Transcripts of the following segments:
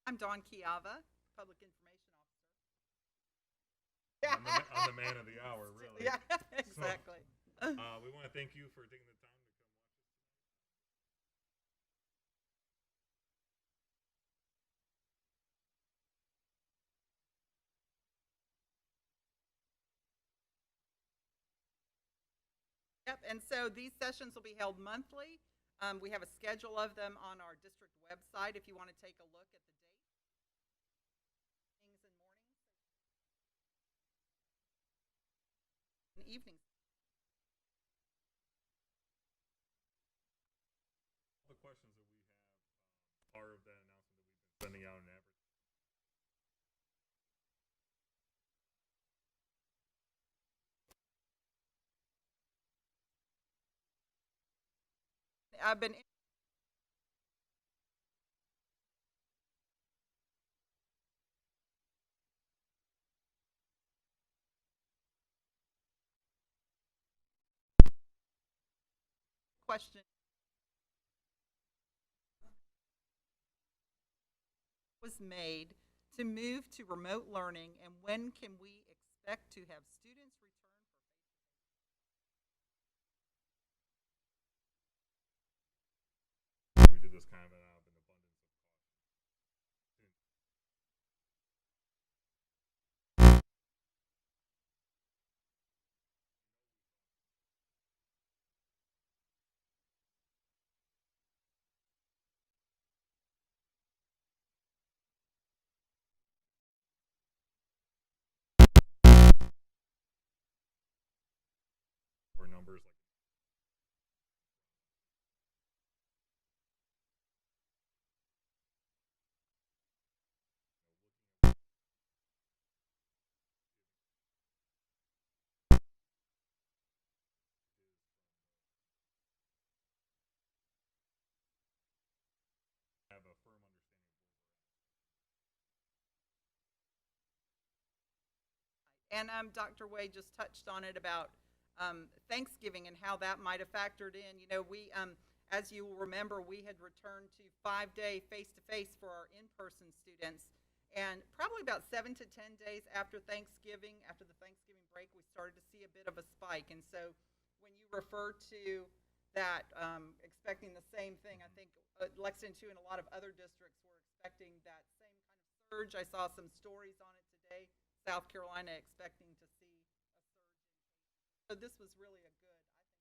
I'm Dawn Kiava, Public Information I'm the, Officer. I'm the man of the hour, really. Yeah, So, exactly. we want to thank you for taking the time to come watch us. Yep, and so these sessions will be held monthly. We have a schedule of them on our district website if you want to take a look at the dates, evenings and mornings, and evenings. All the questions that we have are of that announcement that we've been sending out in advertising. I've been question was made to move to remote learning, and when can we expect to have students return We did this kind of out of an abundance of caution. Or numbers like have a firm understanding of where and Dr. Wade just touched on it about Thanksgiving and how that might have factored in. You know, as you will remember, we had returned to 5-day face-to-face for our in-person students, and probably about 7 to 10 days after Thanksgiving, after the Thanksgiving break, we started to see a bit of a spike. And so, when you refer to that, expecting the same thing, I think Lexington too, and a lot of other districts were expecting that same kind of surge. I saw some stories on it today. South Carolina expecting to see a surge in cases. So this was really a good, I think,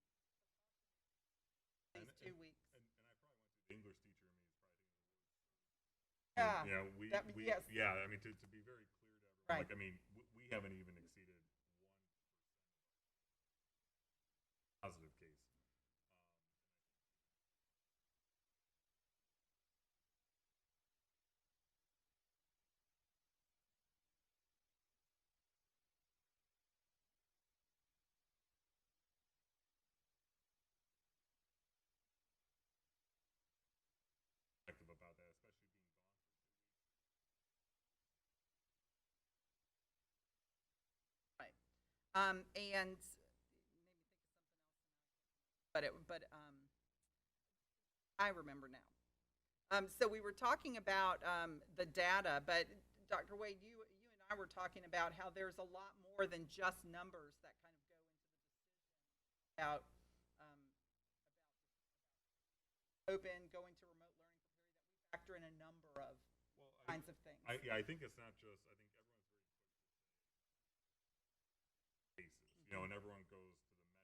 and, these and, 2 weeks. and I probably went to the English teacher in me is probably thinking the word. Yeah, You know, we yes, yeah. I mean, to be very clear to everyone, right. like I mean, we haven't even exceeded 1% positive case. About that, especially being gone for 2 weeks. Right. And I remember now. So we were talking about the data, but Dr. Wade, you and I were talking about how there's a lot more than just numbers that kind of go into the decision about open, going to remote learning for period, that we factor in a number of Well, kinds of things. yeah, I think it's not just. I think everyone's very quick to say cases, you know, and everyone goes to the metric.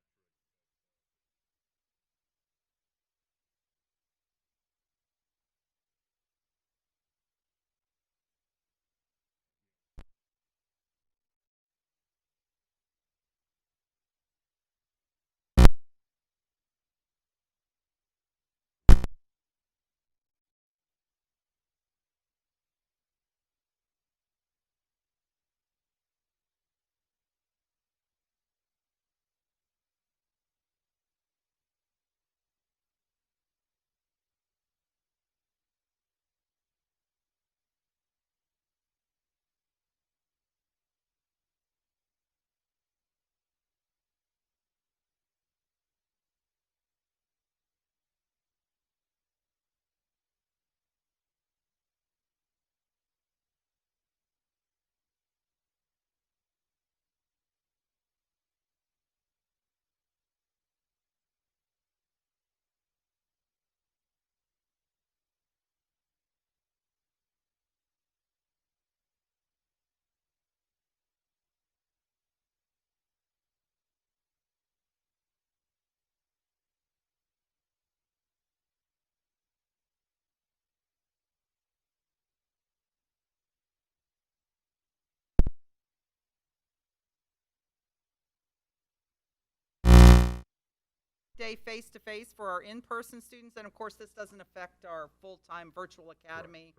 5-day face-to-face for our in-person students, and of course, this doesn't affect our full-time virtual academy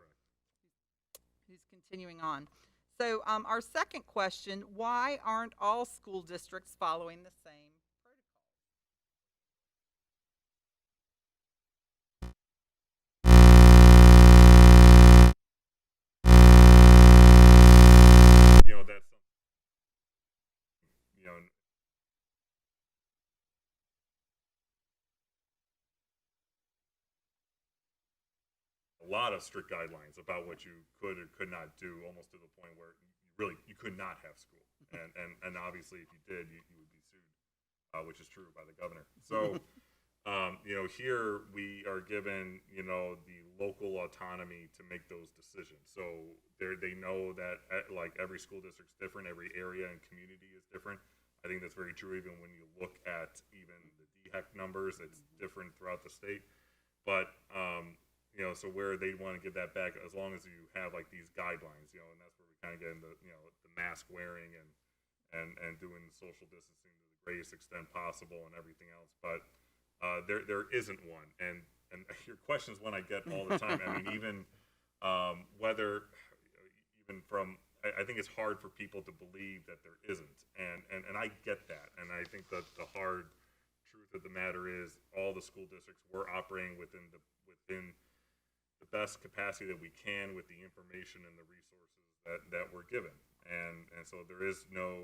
who's continuing on. So our second question, why aren't all school districts following the same protocol? You know, that's something, you know, a lot of strict guidelines about what you could or could not do, almost to the point where you could not have school. And obviously, if you did, you would be sued, which is true by the governor. So, you know, here we are given, you know, the local autonomy to make those decisions. So they know that like every school district's different, every area and community is different. I think that's very true even when you look at even the DHEC numbers, it's different throughout the state. But, you know, so where they want to get that back, as long as you have like these guidelines, you know, and that's where we kind of get into, you know, the mask wearing and doing social distancing to the greatest extent possible and everything else. But there isn't one, and your question is one I get all the time. I mean, even whether even from, I think it's hard for people to believe that there isn't, and I get that, and I think that the hard truth of the matter is all the school districts were operating within the best capacity that we can with the information and the resources that we're given, and so there's no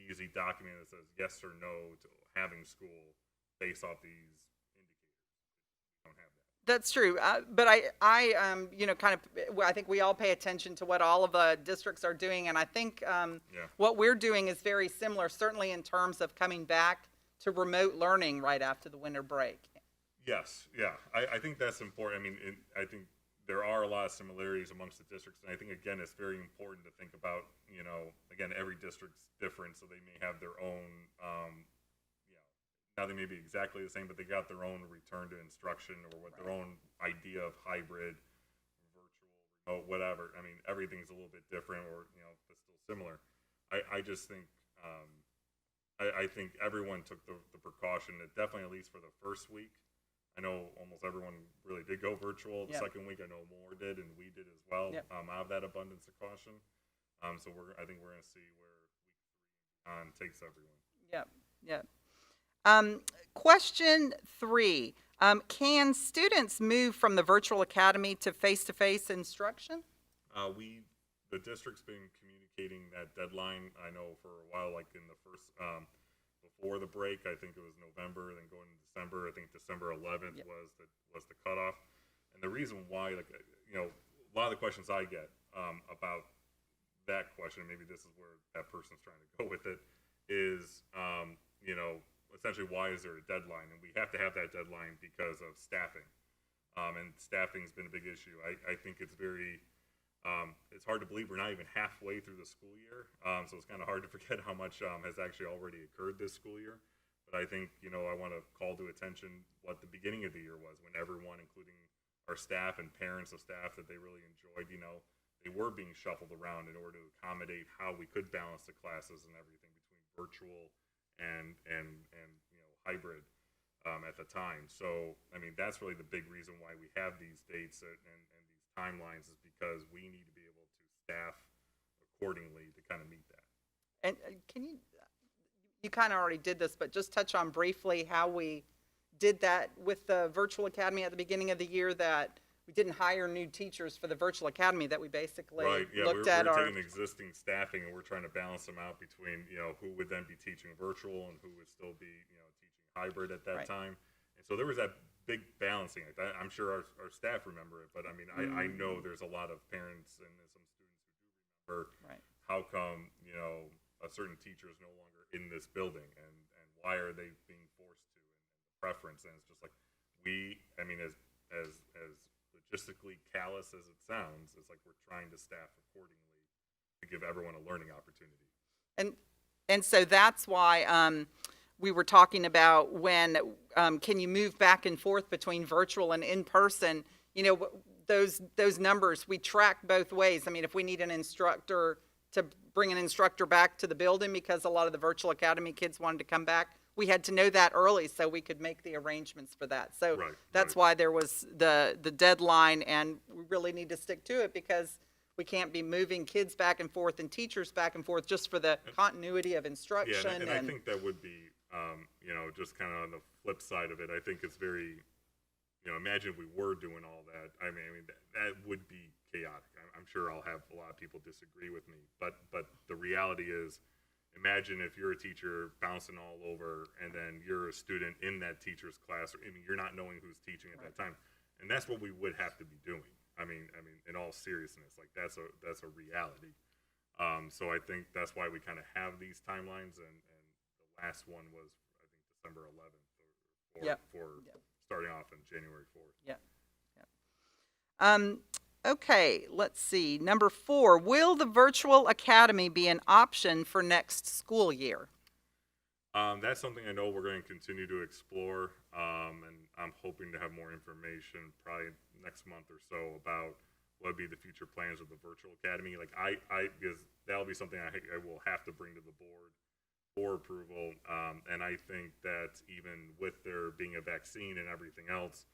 easy document that says yes or no to having school based off these indicators. We don't have that. That's true, but I you know, kind of, I think we all pay attention to what all of the districts are doing, and I think what we're doing is very similar, certainly in terms of coming back to remote learning right after the winter break. Yes, yeah, I think that's important. I mean, I think there are a lot of similarities amongst the districts, and I think, again, it's very important to think about, you know, again, every district's different, so they may have their own, you know, now they may be exactly the same, but they got their own return to instruction or what their own idea of hybrid, virtual, remote, whatever. I mean, everything's a little bit different, or, you know, but still similar. I just think, I think everyone took the precaution that definitely, at least for the first week, I know almost everyone really did go virtual. The second week, I know more did, and we did as well. Out of that abundance of caution. So I think we're going to see where week 3 takes everyone. Question 3: can students move from the virtual academy to face-to-face instruction? The district's been communicating that deadline. I know for a while, like in the first. Before the break, I think it was November, then going to December. I think December 11th was the cutoff. And the reason why, like, you know, a lot of the questions I get about that question, maybe this is where that person's trying to go with it, is, you know, essentially why is there a deadline? And we have to have that deadline because of staffing. And staffing's been a big issue. I think it's very... it's hard to believe we're not even halfway through the school year, so it's kind of hard to forget how much has actually already occurred this school year. But I think, you know, I want to call to attention what the beginning of the year was, when everyone, including our staff and parents of staff that they really enjoyed, you know, they were being shuffled around in order to accommodate how we could balance the classes and everything between virtual and you know, hybrid at the time. So, I mean, that's really the big reason why we have these dates and these timelines, is because we need to be able to staff accordingly to kind of meet that. And can you kind of already did this, but just touch on briefly how we did that with the virtual academy at the beginning of the year, that we didn't hire new teachers for the virtual academy, that we basically looked at we're taking existing staffing and we're trying to balance them out between, you know, who would then be teaching virtual and who would still be, you know, teaching hybrid at that time. And so there was that big balancing act. I'm sure our staff remember it, but I mean, I know there's a lot of parents and some students who do remember how come, you know, a certain teacher is no longer in this building, and why are they being forced to, and the preference. And it's just like, I mean, as logistically callous as it sounds, it's like we're trying to staff accordingly to give everyone a learning opportunity. And so that's why we were talking about when can you move back and forth between virtual and in person. You know, those numbers we track both ways. I mean, if we need an instructor to bring an instructor back to the building because a lot of the virtual academy kids wanted to come back, we had to know that early so we could make the arrangements for that. So Right, that's right. why there was the deadline, and we really need to stick to it because we can't be moving kids back and forth and teachers back and forth just for the continuity of Yeah, instruction. and I think that would be, you know, just kind of on the flip side of it, I think it's very, you know, imagine if we were doing all that. I mean that would be chaotic. I'm sure I'll have a lot of people disagree with me, but the reality is, imagine if you're a teacher bouncing all over, and then you're a student in that teacher's class, or I mean, you're not knowing who's teaching at that time, and that's what we would have to be doing. I mean, in all seriousness, like that's a reality. So I think that's why we kind of have these timelines, and the last one was, I think, December 11th, or Yep. for Yep. starting off on January 4th. Yeah. Okay, let's see. Number 4, will the virtual academy be an option for next school year? That's something I know we're going to continue to explore, and I'm hoping to have more information probably next month or so about what would be the future plans of the virtual academy. Like because that'll be something I will have to bring to the board for approval, and I think that even with there being a vaccine and everything else,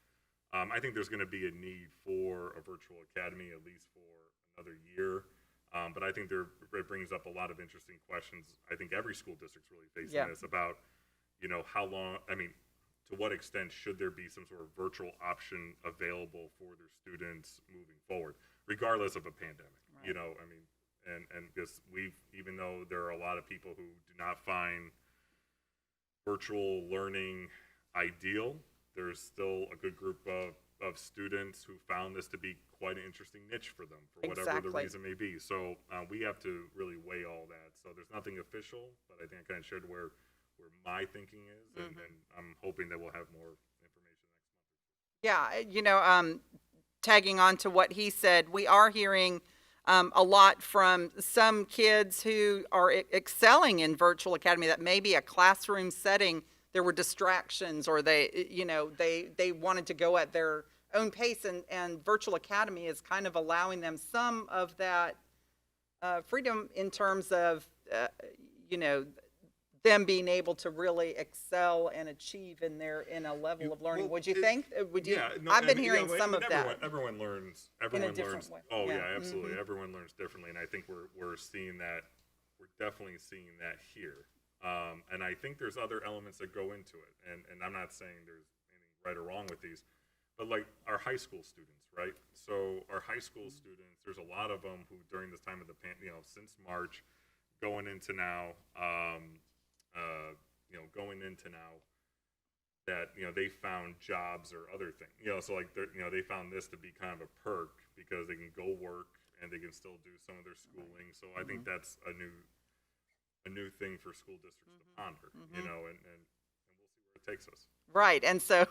I think there's going to be a need for a virtual academy at least for another year. But I think it brings up a lot of interesting questions. I think every school district's really facing Yeah. this about, you know, how long, I mean, to what extent should there be some sort of virtual option available for their students moving forward, regardless of a pandemic, you know, I mean, and because even though there are a lot of people who do not find virtual learning ideal, there's still a good group of students who found this to be quite an interesting niche for them, for whatever the Exactly. reason may be. So we have to really weigh all that. So there's nothing official, but I think I kind of shared where my thinking is, and I'm hoping that we'll have more information next month. Yeah, you know, tagging on to what he said, we are hearing a lot from some kids who are excelling in virtual academy, that maybe a classroom setting, there were distractions, or they, you know, they wanted to go at their own pace, and virtual academy is kind of allowing them some of that freedom in terms of, you know, them being able to really excel and achieve in a level of learning. Well, Would you think? Would you? Yeah, no, I've been I mean, hearing yeah, some I mean, of that. Everyone learns. different way. Oh Yeah. yeah, absolutely. Everyone learns differently, and I think we're seeing that. We're definitely seeing that here. And I think there's other elements that go into it. And I'm not saying there's anything right or wrong with these, but like our high school students, right? So our high school students, there's a lot of them who during this time of the since March, going into now, going into now, that they found jobs or other things, so like they found this to be kind of a perk because they can go work and they can still do some of their schooling. So I think that's a new thing for school districts to ponder, and we'll see where it takes us. Right, and so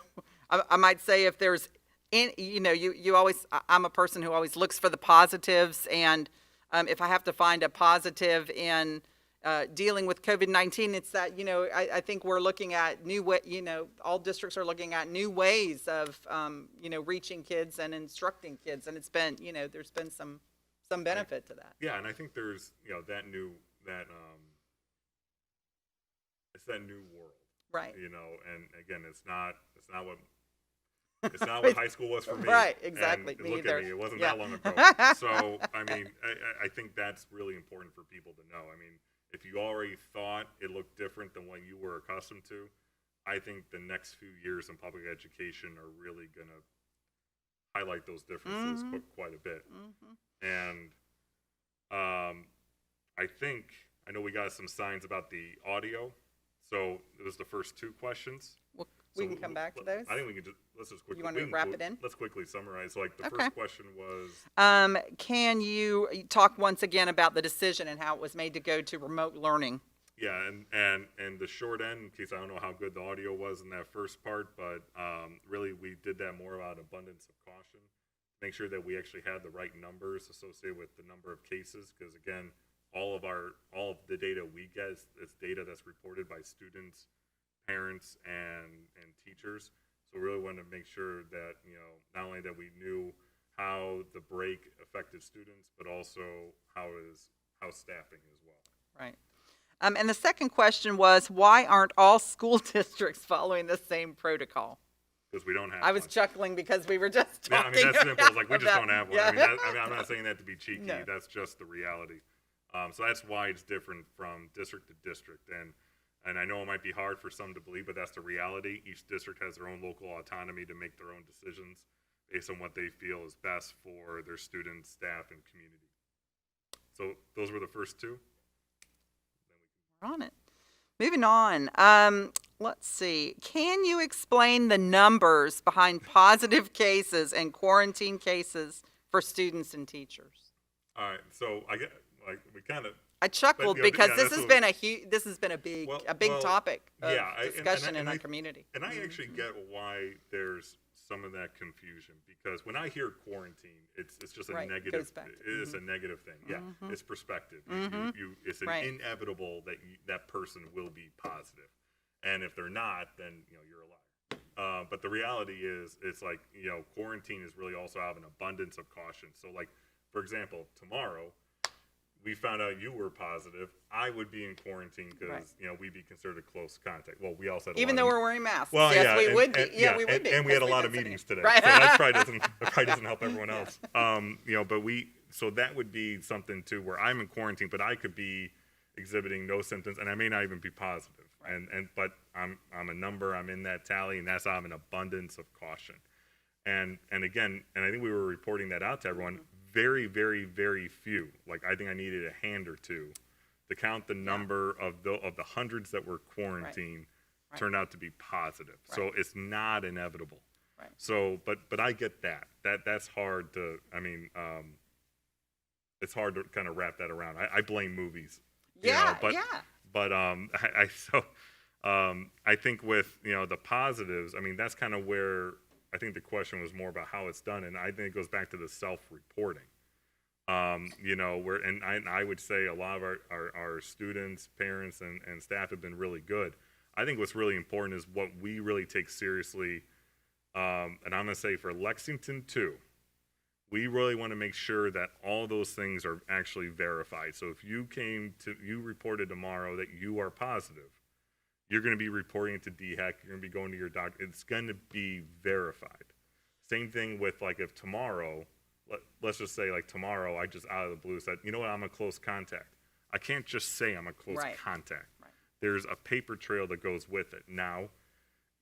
I might say if there's you always, I'm a person who always looks for the positives, and if I have to find a positive in dealing with COVID-19, it's that, I think we're looking at all districts are looking at new ways of, reaching kids and instructing kids. And it's been, there's been some benefit to that. Yeah, and I think there's, it's that new world. Right. And again, it's not what high school was for me. Right, exactly. And Me look either. at me, it wasn't Yeah. that long ago. So, I mean, I think that's really important for people to know. I mean, if you already thought it looked different than what you were accustomed to, I think the next few years in public education are really going to highlight those differences quite a bit. And I know we got some signs about the audio. So it was the first two questions. Well, we can come back to those. I think we can let's just quickly. You want to wrap it in? Let's quickly summarize. So like the Okay. first question was, can you talk once again about the decision and how it was made to go to remote learning? yeah, and the short end, in case I don't know how good the audio was in that first part, but really we did that more out of abundance of caution, make sure that we actually had the right numbers associated with the number of cases, because again, all of the data we get is data that's reported by students, parents, and teachers. So we really wanted to make sure that not only that we knew how the break affected students, but also how staffing as well. Right. And the second question was, why aren't all school districts following the same protocol? Because we don't have I was one. chuckling because we were just Yeah, I talking mean, that's simple. It's like, we just about- don't have one. yeah. I'm not saying that to be cheeky. No. That's just the reality. So that's why it's different from district to district. And I know it might be hard for some to believe, but that's the reality. Each district has their own local autonomy to make their own decisions based on what they feel is best for their students, staff, and community. So those were the first two. We're on it. Moving on. Let's see. Can you explain the numbers behind positive cases and quarantine cases for students and teachers? All right. So I get like we kind of. I chuckled But, you know, because yeah, this that's has what- been a big Well, topic of yeah, discussion in I- our community. And I actually get why there's some of that confusion, because when I hear quarantine, it's just a Right, negative. goes back to- It is a negative thing. Yeah, it's perspective. It's an Right. inevitable that that person will be positive, and if they're not, then you're a liar. But the reality is, it's like quarantine is really also have an abundance of caution. So, like for example, tomorrow, we found out you were positive, I would be in quarantine because we'd be considered a close contact. Well, we also had Even though we're wearing masks. well, yes, yeah, we and- would be. and- Yeah, we would be. and we had a because lot of been meetings sitting- today, Right. so that probably doesn't help everyone else. But so that would be something too, where I'm in quarantine, but I could be exhibiting no symptoms, and I may not even be positive. Right. But I'm a number, I'm in that tally, and that's how I'm an abundance of caution. And again, and I think we were reporting that out to everyone. Very, very, very few. Like I think I needed a hand or two to count the number of the hundreds that were quarantined turned out to be positive. Right. So it's not inevitable. Right. So, but I get that. That's hard to. I mean, it's hard to kind of wrap that around. I blame movies. Yeah, But I think with the positives, I mean that's kind of where I think the question was more about how it's done, and I think it goes back to the self-reporting. Where I would say a lot of our students, parents, and staff have been really good. I think what's really important is what we really take seriously, and I'm gonna say for Lexington too. We really want to make sure that all those things are actually verified. So if you reported tomorrow that you are positive, you're going to be reporting it to DHEC, you're going to be going to your doctor, it's going to be verified. Same thing with like if tomorrow, let's just say like tomorrow I just out of the blue said, you know what, I'm a close contact. I can't just say I'm a close contact. Right. There's a paper trail that goes with it. Now,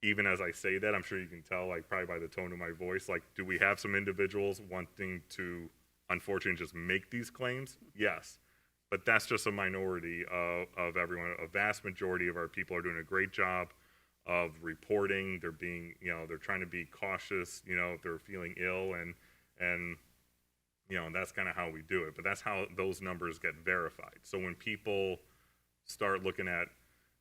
even as I say that, I'm sure you can tell, like probably by the tone of my voice, like do we have some individuals wanting to unfortunately just make these claims? Yes. But that's just a minority of everyone. A vast majority of our people are doing a great job of reporting. They're being, they're trying to be cautious, if they're feeling ill, and that's kind of how we do it. But that's how those numbers get verified. So when people start looking at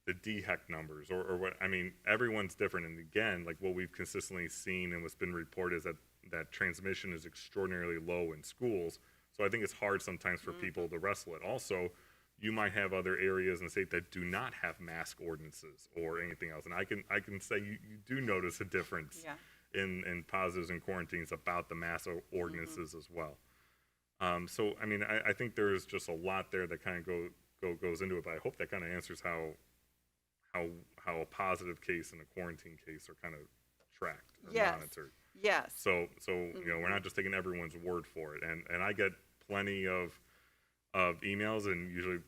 the DHEC numbers or what, I mean, everyone's different. And again, like what we've consistently seen and what's been reported is that transmission is extraordinarily low in schools. So I think it's hard sometimes for people to wrestle it. Also, you might have other areas in the state that do not have mask ordinances or anything else. And I can say you do notice a difference in positives and quarantines about the mask ordinances as well. So, I mean, I think there's just a lot there that kind of goes into it, but I hope that kind of answers how a positive case and a quarantine case are kind of tracked or monitored. Yes. So we're not just taking everyone's word for it, and I get plenty of emails, and usually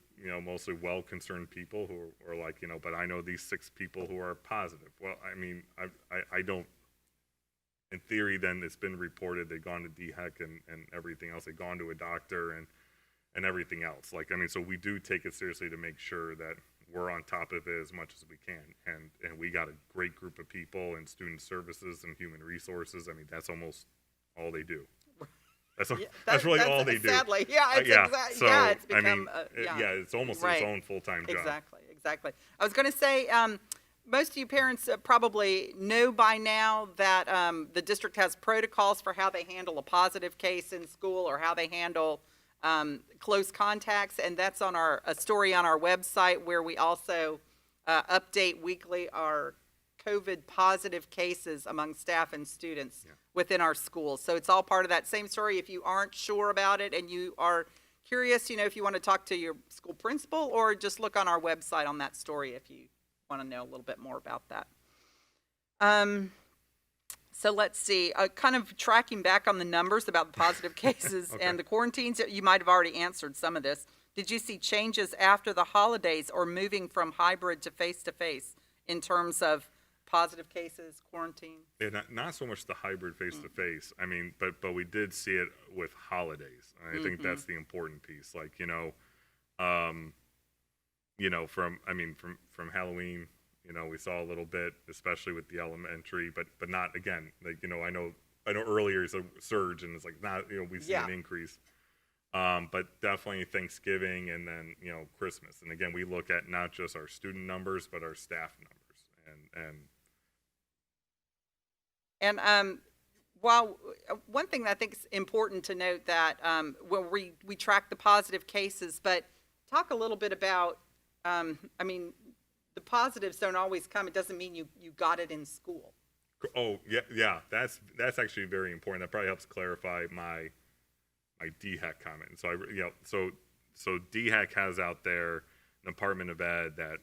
mostly well-concerned people who are like, but I know these 6 people who are positive. Well, I mean, I don't. In theory, then it's been reported they've gone to DHEC and everything else. They've gone to a doctor and everything else. Like, I mean, so we do take it seriously to make sure that we're on top of it as much as we can. And we got a great group of people in student services and human resources. I mean, that's almost all they do. That's really all they do. Sadly, it's So, it's become, I mean, it's almost its own full-time job. Exactly. I was going to say, most of you parents probably know by now that the district has protocols for how they handle a positive case in school or how they handle close contacts, and that's on a story on our website where we also update weekly our COVID positive cases among staff and students within our schools. So it's all part of that same story. If you aren't sure about it and you are curious, if you want to talk to your school principal, or just look on our website on that story if you want to know a little bit more about that. So let's see, kind of tracking back on the numbers about the positive cases Okay. and the quarantines. You might have already answered some of this. Did you see changes after the holidays or moving from hybrid to face in terms of positive cases, quarantine? Yeah, not so much the hybrid face-to-face. I mean, but we did see it with holidays. I think that's the important piece. Like, from Halloween, we saw a little bit, especially with the elementary, but not, again, like, I know earlier it's a surge, and it's like not, we've seen an increase. But definitely Thanksgiving and then, Christmas. And again, we look at not just our student numbers, but our staff numbers. And while one thing that I think is important to note that we track the positive cases, but talk a little bit about, the positives don't always come. It doesn't mean you got it in school. Oh, yeah. That's actually very important. That probably helps clarify my DHEC comment. So so DHEC has out there an Department of Ed that,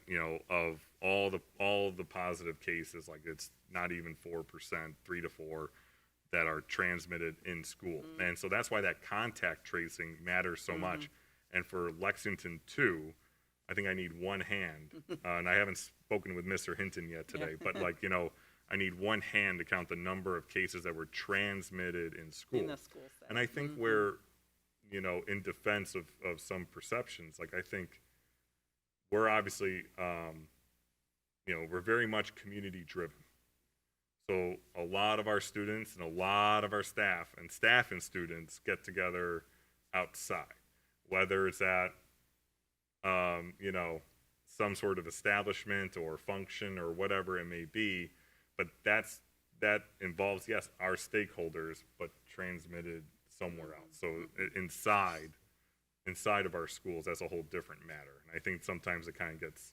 of all the positive cases, like it's not even 4%, 3 to 4 that are transmitted in school. And so that's why that contact tracing matters so much. And for Lexington 2, I think I need one hand, and I haven't spoken with Mr. Hinton yet today, but I need one hand to count the number of cases that were transmitted in school. In the school setting. And I think we're, in defense of some perceptions, like I think we're obviously, we're very much community driven. So a lot of our students and a lot of our staff and students get together outside, whether it's at some sort of establishment or function or whatever it may be, but that involves, yes, our stakeholders, but transmitted somewhere else. So inside of our schools, that's a whole different matter. And I think sometimes it kind of gets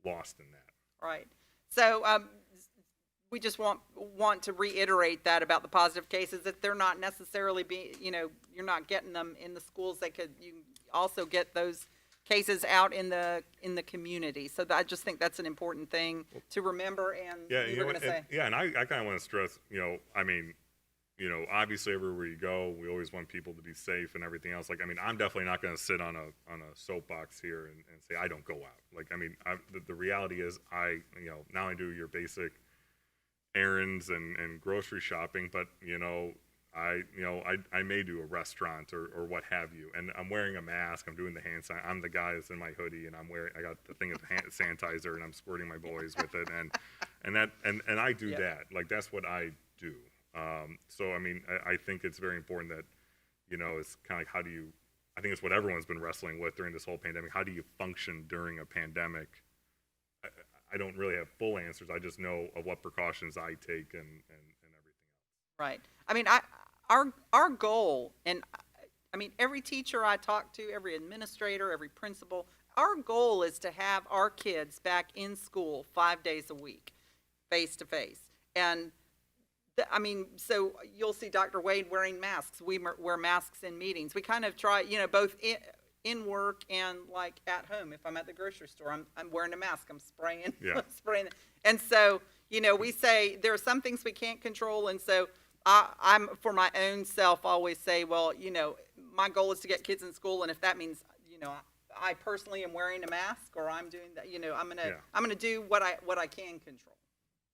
lost in that. Right. So we just want to reiterate that about the positive cases, that they're not necessarily you're not getting them in the schools. You also get those cases out in the community. So I just think that's an important thing to remember. And you were going to say, and I kind of want to stress, obviously everywhere you go, we always want people to be safe and everything else. Like, I'm definitely not going to sit on a soapbox here and say I don't go out. Like, the reality is not only do your basic errands and grocery shopping, but I may do a restaurant or what have you, and I'm wearing a mask. I'm doing the hand sign. I'm the guy that's in my hoodie, and I got the thing of hand sanitizer, and I'm squirting my boys with it, and I do that. Like, that's what I do. So I think it's very important that it's kind of like I think it's what everyone's been wrestling with during this whole pandemic. How do you function during a pandemic? I don't really have full answers. I just know of what precautions I take and everything else. Right. Our goal, and every teacher I talk to, every administrator, every principal, our goal is to have our kids back in school 5 days a week, face to face. And so you'll see Dr. Wade wearing masks. We wear masks in meetings. We kind of try, both in work and like at home. If I'm at the grocery store, I'm wearing a mask. I'm spraying, spraying. And so, we say there are some things we can't control, and so I'm, for my own self, always say, well, my goal is to get kids in school, and if that means, I personally am wearing a mask, or I'm doing that, I'm gonna do what I can control.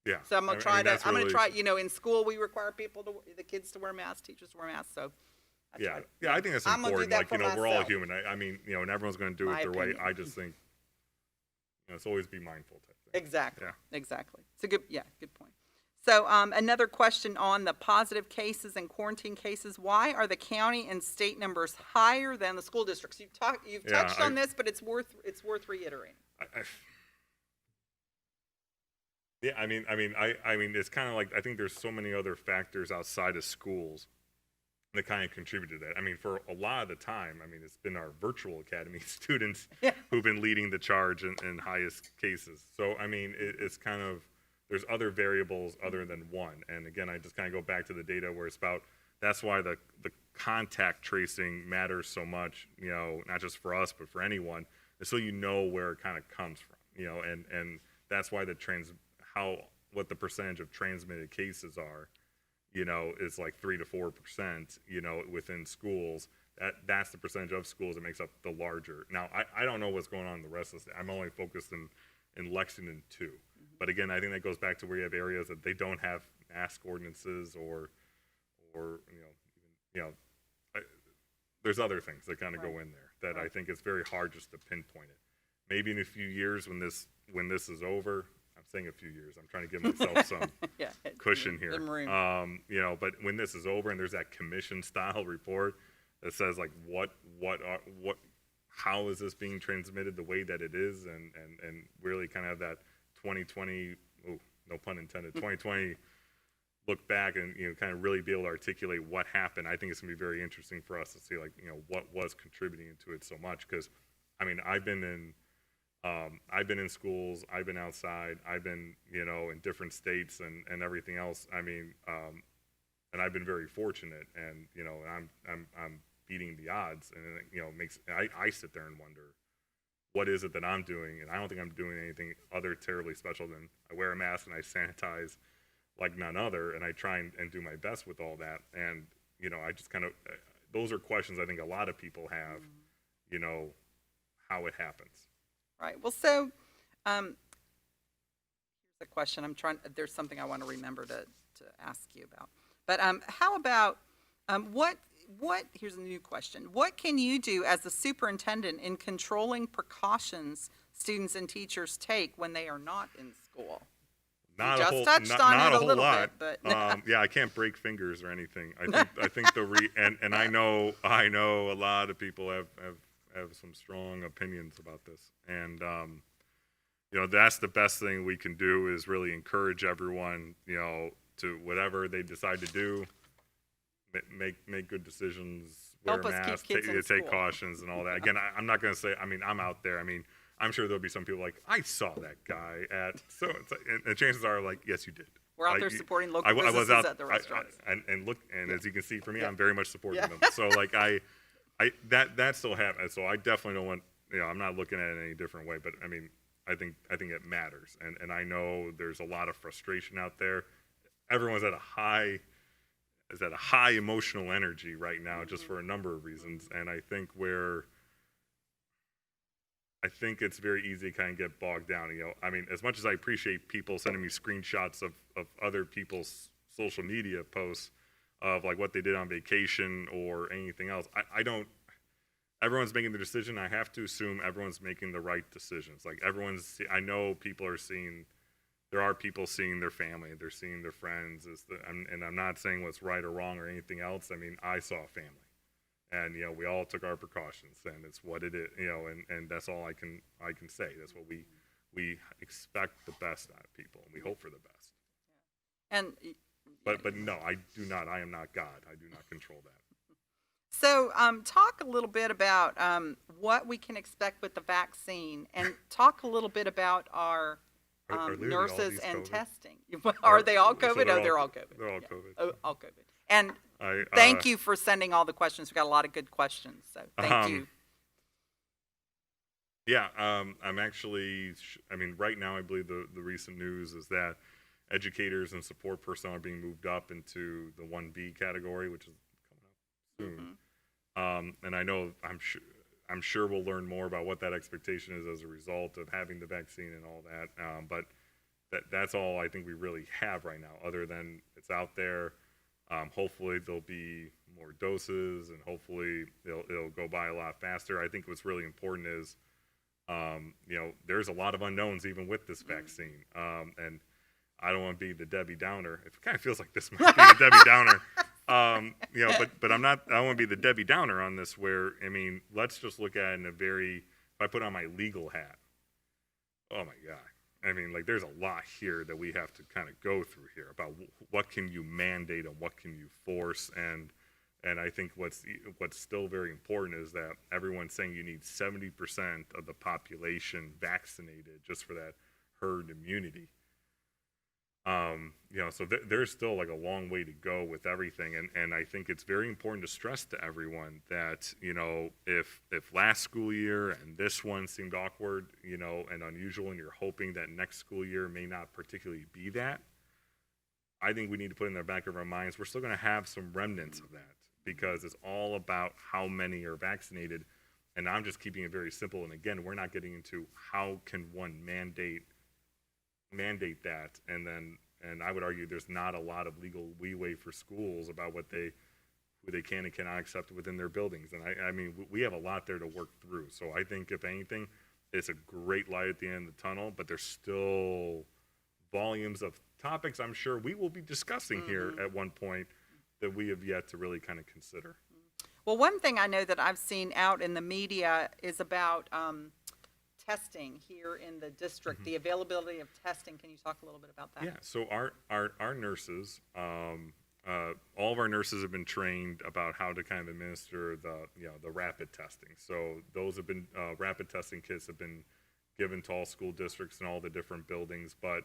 Yeah. So I'm gonna try in school we require the kids to wear masks, teachers to wear masks. So I think that's important. Like, we're all human. And everyone's gonna do it their way. I just think, it's always be mindful type thing. Exactly. Yeah. Exactly. It's a good point. So another question on the positive cases and quarantine cases: why are the county and state numbers higher than the school districts? You've touched on this, but it's worth reiterating. It's kind of like, I think there's so many other factors outside of schools that kind of contribute to that. For a lot of the time, it's been our virtual academy students who've been leading the charge in highest cases. So it's kind of, there's other variables other than one. And again, I just kind of go back to the data where it's about that's why the contact tracing matters so much, you know, not just for us, but for anyone, so you know where it kind of comes from, you know, and that's why what the percentage of transmitted cases are, you know, is like 3 to 4%, you know, within schools. That's the percentage of schools that makes up the larger. Now, I don't know what's going on in the rest of the state. I'm only focused in Lexington too. But again, I think that goes back to where you have areas that they don't have mask ordinances or there's other things that kind of go in there that I think it's very hard just to pinpoint it. Maybe in a few years when this is over, I'm saying a few years, I'm trying to give myself some cushion here. You know, but when this is over and there's that commission style report that says like how is this being transmitted the way that it is, and really kind of have that 2020, no pun intended, 2020 look back and, you know, kind of really be able to articulate what happened. I think it's gonna be very interesting for us to see, like, you know, what was contributing to it so much. Because I mean, I've been in schools, I've been outside, I've been, you know, in different states and everything else. I mean, and I've been very fortunate, and, you know, I'm beating the odds, and it, you know, I sit there and wonder, what is it that I'm doing? And I don't think I'm doing anything other terribly special than I wear a mask and I sanitize like none other, and I try and do my best with all that. And, you know, I just kind of, those are questions I think a lot of people have, you know, how it happens. Right. Well, so here's a question. There's something I want to remember to ask you about. But how about here's a new question. What can you do as the superintendent in controlling precautions students and teachers take when they are not in school? Not you a just whole, touched not, on not it a whole little lot. bit, but Yeah, I can't break fingers or anything. I think and I know a lot of people have some strong opinions about this, and you know, that's the best thing we can do is really encourage everyone, you know, to whatever they decide to do, make good decisions, wear a mask, take cautions and all that. Again, I'm not going to say, I mean, I'm out there. I mean, I'm sure there'll be some people like, I saw that guy at so, and chances are like, yes, you did. We're out there supporting local businesses at the restaurants. And as you can see from me, I'm very much supporting them. So like that still happens. So I definitely don't want, you know, I'm not looking at it any different way, but I mean, I think it matters. And I know there's a lot of frustration out there. Everyone's at a high emotional energy right now, just for a number of reasons. And I think it's very easy to kind of get bogged down. You know, I mean, as much as I appreciate people sending me screenshots of other people's social media posts of like what they did on vacation or anything else, I don't. Everyone's making the decision. I have to assume everyone's making the right decisions. Like I know people are seeing. There are people seeing their family. They're seeing their friends. And I'm not saying what's right or wrong or anything else. I mean, I saw family. And, you know, we all took our precautions, and it's what it is, you know, and that's all I can say. That's what we expect the best out of people, and we hope for the best. And but no, I do not. I am not God. I do not control that. So talk a little bit about what we can expect with the vaccine, and talk a little bit about our nurses and COVID? testing. Are they all COVID? So they're all COVID. They're all Yeah. COVID. Oh, all COVID. And thank you for sending all the questions. We got a lot of good questions, so thank you. Yeah, I'm actually, I mean, right now I believe the recent news is that educators and support personnel are being moved up into the 1B category, which is coming up soon. And I know, I'm sure we'll learn more about what that expectation is as a result of having the vaccine and all that. But that's all I think we really have right now, other than it's out there. Hopefully there'll be more doses, and hopefully it'll go by a lot faster. I think what's really important is, you know, there's a lot of unknowns even with this vaccine. And I don't want to be the Debbie Downer. It kind of feels like this might be the Debbie Downer. You know, but I don't want to be the Debbie Downer on this, where, I mean, let's just look at it in if I put on my legal hat, oh my God. I mean, like, there's a lot here that we have to kind of go through here about what can you mandate and what can you force. And I think what's still very important is that everyone's saying you need 70% of the population vaccinated just for that herd immunity. So there's still like a long way to go with everything, and I think it's very important to stress to everyone that if last school year and this one seemed awkward, and unusual, and you're hoping that next school year may not particularly be that, I think we need to put in the back of our minds we're still going to have some remnants of that, because it's all about how many are vaccinated, and I'm just keeping it very simple. And again, we're not getting into how can one mandate that, and I would argue there's not a lot of legal leeway for schools about who they can and cannot accept within their buildings. And I mean, we have a lot there to work through. So I think if anything, it's a great light at the end of the tunnel, but there's still volumes of topics I'm sure we will be discussing here at one point that we have yet to really kind of consider. Well, one thing I know that I've seen out in the media is about testing here in the district, the availability of testing. Can you talk a little bit about that? Yeah, so our nurses, all of our nurses have been trained about how to kind of administer the rapid testing. So those have been, rapid testing kits have been given to all school districts and all the different buildings, but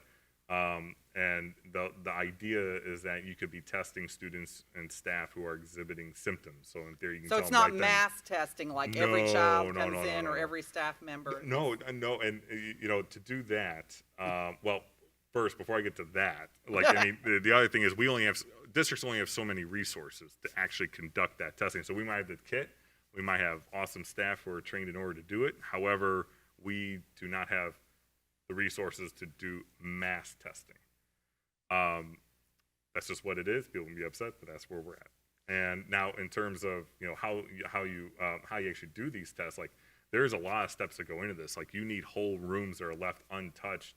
and the idea is that you could be testing students and staff who are exhibiting symptoms. So in theory, you can So tell it's them not right mass testing, like every child comes in or every staff member. No, and to do that, well, first, before I get to that, like, I mean, the other thing is districts only have so many resources to actually conduct that testing. So we might have the kit, we might have awesome staff who are trained in order to do it. However, we do not have the resources to do mass testing. That's just what it is. People can be upset, but that's where we're at. And now, in terms of how you actually do these tests, like there's a lot of steps that go into this. Like you need whole rooms that are left untouched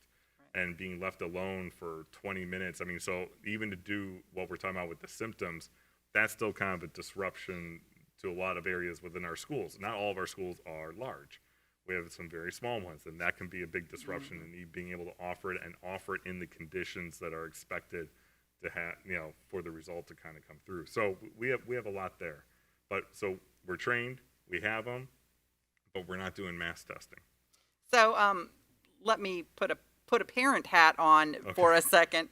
and being left alone for 20 minutes. I mean, so even to do what we're talking about with the symptoms, that's still kind of a disruption to a lot of areas within our schools. Not all of our schools are large. We have some very small ones, and that can be a big disruption in being able to offer it in the conditions that are expected to have, for the result to kind of come through. So we have a lot there, but so we're trained, we have them, but we're not doing mass testing. So let me put a parent hat on for a second,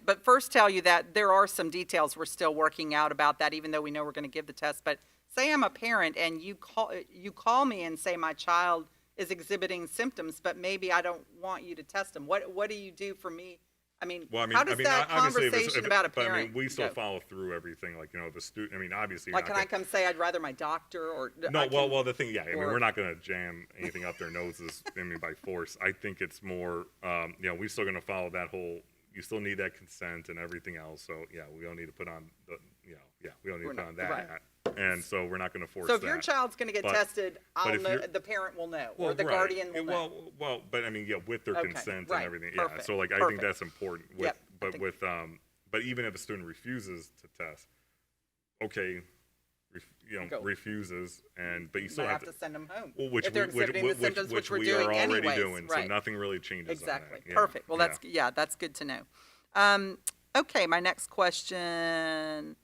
but first tell you that there are some details we're still working out about that, even though we know we're going to give the test. But say I'm a parent and you call me and say my child is exhibiting symptoms, but maybe I don't want you to test them. What do you do for me? How does that conversation about a parent But I mean, we still follow through everything. Like, the student, I mean, obviously. Like, can I come say I'd rather my doctor or? No, well, the thing, I mean, we're not going to jam anything up their noses, by force. I think it's more, we're still going to follow that whole, you still need that consent and everything else. So, we don't need to put on we don't need to put on that hat. And so we're not going to force that. So if your child's going to get tested, the parent will know, or the guardian will know. Well, but I mean, with their consent and everything. Perfect. So like, I think that's important. But even if a student refuses to test, refuses, but you still have to send them home. Well, which if they're exhibiting the symptoms, which we're we doing are already anyways. doing. Right. So nothing really changes. Exactly. On that. Perfect. Well, that's good to know. Okay, my next question.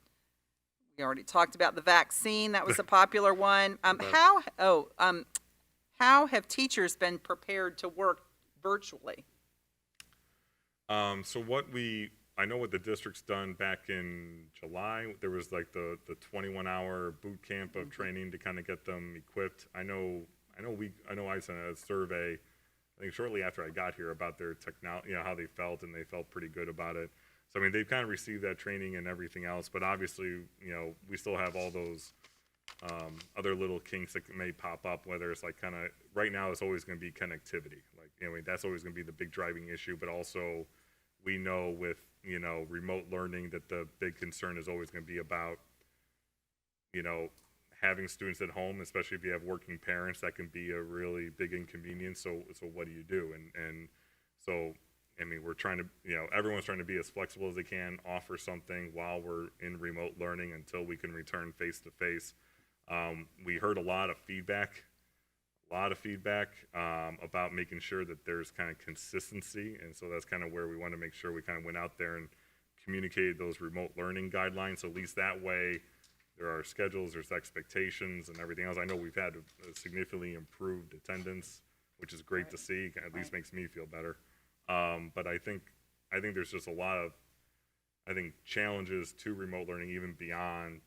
We already talked about the vaccine. That was a popular one. How have teachers been prepared to work virtually? So I know what the district's done back in July. There was like the 21-hour boot camp of training to kind of get them equipped. I know I sent a survey, I think shortly after I got here, about their technology, how they felt, and they felt pretty good about it. So, I mean, they've kind of received that training and everything else, but obviously, we still have all those other little kinks that may pop up, whether it's like kind of, right now it's always going to be connectivity. Like, that's always going to be the big driving issue, but also we know with, remote learning that the big concern is always going to be about, having students at home, especially if you have working parents, that can be a really big inconvenience. So what do you do? And so, I mean, we're trying to, everyone's trying to be as flexible as they can, offer something while we're in remote learning until we can return face-to-face. We heard a lot of feedback about making sure that there's kind of consistency. And so that's kind of where we want to make sure we kind of went out there and communicated those remote learning guidelines. So at least that way there are schedules, there's expectations and everything else. I know we've had a significantly improved attendance, which is great to see. At least makes me feel better. But I think I think there's just a lot of, I think, challenges to remote learning even beyond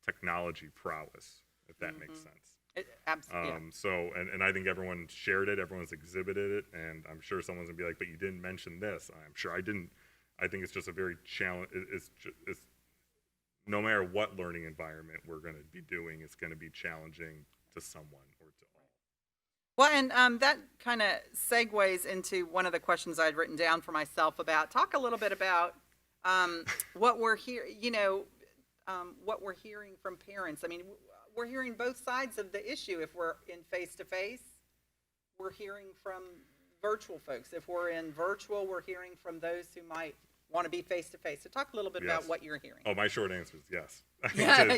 technology prowess, if that makes sense. Absolutely. So, and I think everyone shared it, everyone's exhibited it, and I'm sure someone's gonna be like, but you didn't mention this. I'm sure I didn't. I think it's just a very challenge. It's no matter what learning environment we're gonna be doing, it's gonna be challenging to someone or to all. Well, and that kind of segues into one of the questions I'd written down for myself about. Talk a little bit about what we're what we're hearing from parents. I mean, we're hearing both sides of the issue. If we're in face-to-face, we're hearing from virtual folks. If we're in virtual, we're hearing from those who might want to be face-to-face. So talk a little bit about what you're hearing. Oh, my short answer is yes.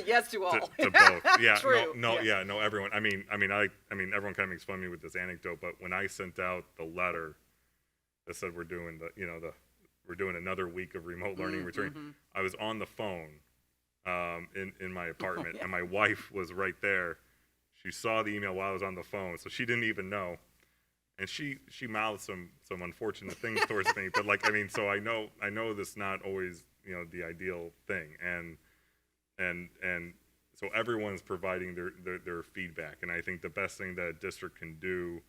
Yes to all. To both. Yeah. True. No, everyone. I mean, everyone kind of makes fun of me with this anecdote, but when I sent out the letter that said we're doing we're doing another week of remote learning returning, I was on the phone in my apartment, and my wife was right there. She saw the email while I was on the phone, so she didn't even know. And she mouthed some unfortunate things towards me, but so I know this is not always the ideal thing, and so everyone's providing their feedback, and I think the best thing that a district can do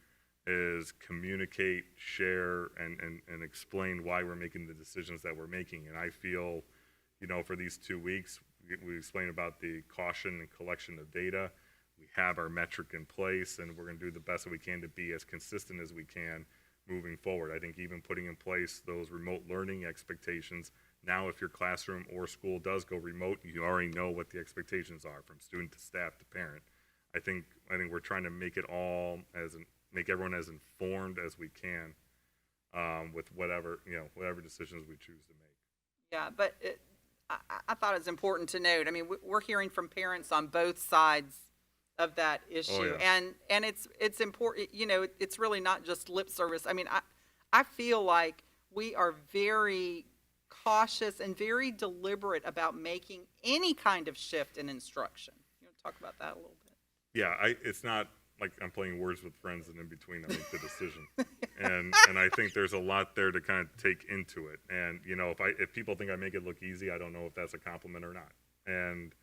is communicate, share, and explain why we're making the decisions that we're making. And I feel, for these 2 weeks, we explained about the caution and collection of data. We have our metric in place, and we're going to do the best that we can to be as consistent as we can moving forward. I think even putting in place those remote learning expectations, now if your classroom or school does go remote, you already know what the expectations are from student to staff to parent. I think we're trying to make it all make everyone as informed as we can with whatever decisions we choose to make. Yeah, but I thought it was important to note. I mean, we're hearing from parents on both sides of that issue, Oh, yeah. and it's important. It's really not just lip service. I mean, I feel like we are very cautious and very deliberate about making any kind of shift in instruction. You want to talk about that a little bit? Yeah, it's not like I'm playing words with friends, and in between I make the decision. and I think there's a lot there to kind of take into it. And if people think I make it look easy, I don't know if that's a compliment or not. And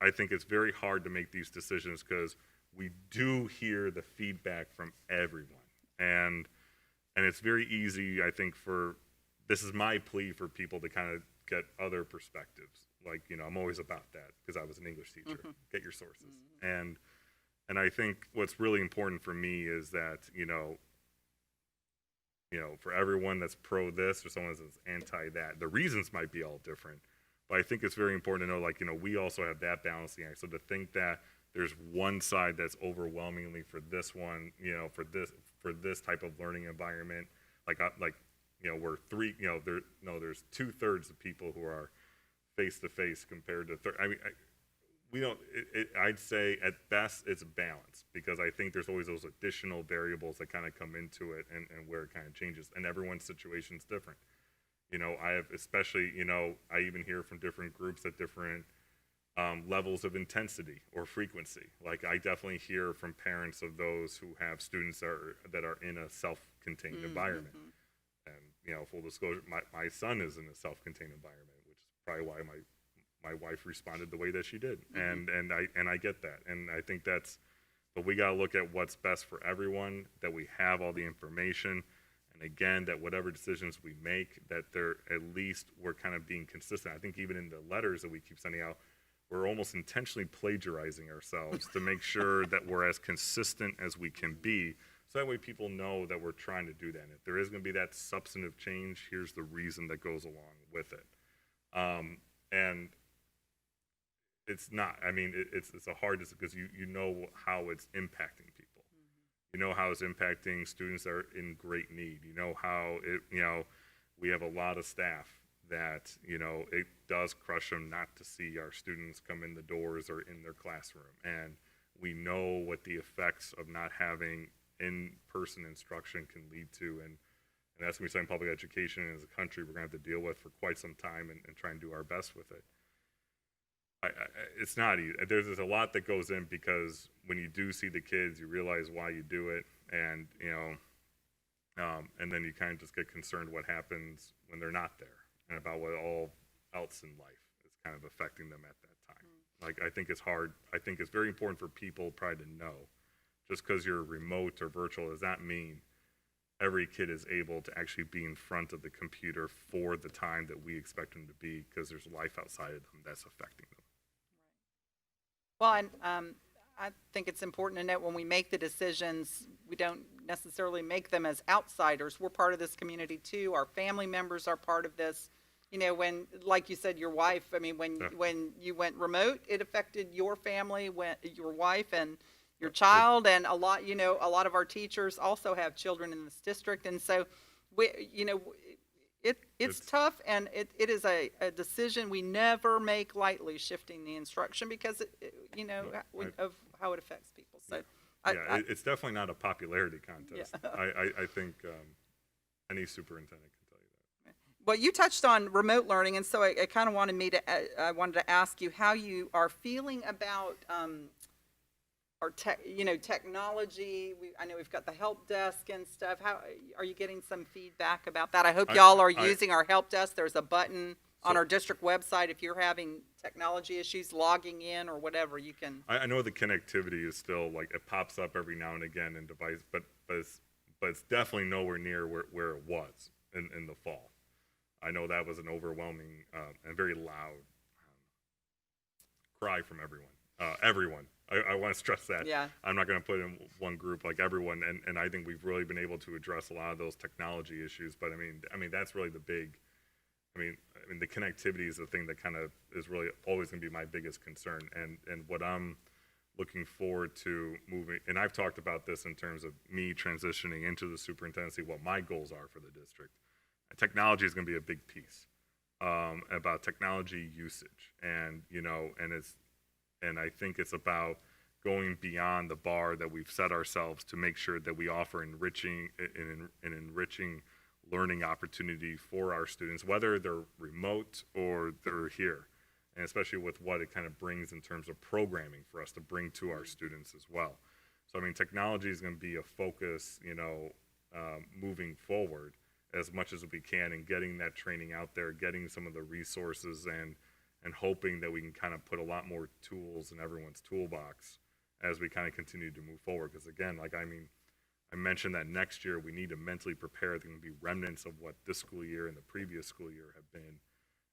I think it's very hard to make these decisions because we do hear the feedback from everyone, and it's very easy. I think this is my plea for people to kind of get other perspectives. Like I'm always about that because I was an English teacher. Get your sources. And I think what's really important for me is that, for everyone that's pro this or someone that's anti that, the reasons might be all different. But I think it's very important to know, we also have that balancing act. So to think that there's one side that's overwhelmingly for this one, for this type of learning environment, we're there's 2/3 of people who are face-to-face compared to we don't. I'd say at best it's balanced because I think there's always those additional variables that kind of come into it and where it kind of changes, and everyone's situation's different. I have especially, I even hear from different groups at different levels of intensity or frequency. Like I definitely hear from parents of those who have students that are in a self-contained environment. And full disclosure, my son is in a self-contained environment, which is probably why my wife responded the way that she did, and I get that, and I think but we got to look at what's best for everyone, that we have all the information, and again, that whatever decisions we make, that we're kind of being consistent. I think even in the letters that we keep sending out, we're almost intentionally plagiarizing ourselves to make sure that we're as consistent as we can be, so that way people know that we're trying to do that. And if there is going to be that substantive change, here's the reason that goes along with it. And it's not. I mean, it's a hard because you know how it's impacting people. You know how it's impacting students that are in great need. You know how we have a lot of staff that it does crush them not to see our students come in the doors or in their classroom, and we know what the effects of not having in-person instruction can lead to, and that's going to be something public education as a country we're going to have to deal with for quite some time and try and do our best with it. It's not easy. There's a lot that goes in because when you do see the kids, you realize why you do it, and And then you kind of just get concerned what happens when they're not there and about what all else in life is kind of affecting them at that time. Like, I think it's hard. I think it's very important for people probably to know, just because you're remote or virtual does not mean every kid is able to actually be in front of the computer for the time that we expect them to be, because there's life outside of them that's affecting them. Well, and I think it's important to note when we make the decisions, we don't necessarily make them as outsiders. We're part of this community too. Our family members are part of this. You know, when, like you said, your wife, I mean, when you went remote, it affected your family, your wife and your child, and a lot, you know, a lot of our teachers also have children in this district. And so, it's tough, and it is a decision we never make lightly, shifting the instruction, because, of how it affects people. So, it's definitely not a popularity contest. Yeah. I think any superintendent can tell you that. Well, you touched on remote learning, and so I kind of wanted to ask you how you are feeling about our technology. I know we've got the help desk and stuff. How are you getting some feedback about that? I hope y'all are using our help desk. There's a button on our district website if you're having technology issues logging in or whatever. You can. I know the connectivity is still, like, it pops up every now and again in device, but it's definitely nowhere near where it was in the fall. I know that was an overwhelming and very loud cry from everyone. Everyone. I want to stress that. Yeah. I'm not going to put in one group, like everyone, and I think we've really been able to address a lot of those technology issues. But I mean that's really the big. I mean the connectivity is the thing that kind of is really always going to be my biggest concern, and what I'm looking forward to moving. And I've talked about this in terms of me transitioning into the superintendency, what my goals are for the district. Technology is going to be a big piece about technology usage, and and I think it's about going beyond the bar that we've set ourselves to make sure that we offer enriching learning opportunity for our students, whether they're remote or they're here, and especially with what it kind of brings in terms of programming for us to bring to our students as well. So, I mean, technology is going to be a focus, moving forward as much as we can, and getting that training out there, getting some of the resources, and hoping that we can kind of put a lot more tools in everyone's toolbox as we kind of continue to move forward. Because again, I mentioned that next year we need to mentally prepare. There can be remnants of what this school year and the previous school year have been.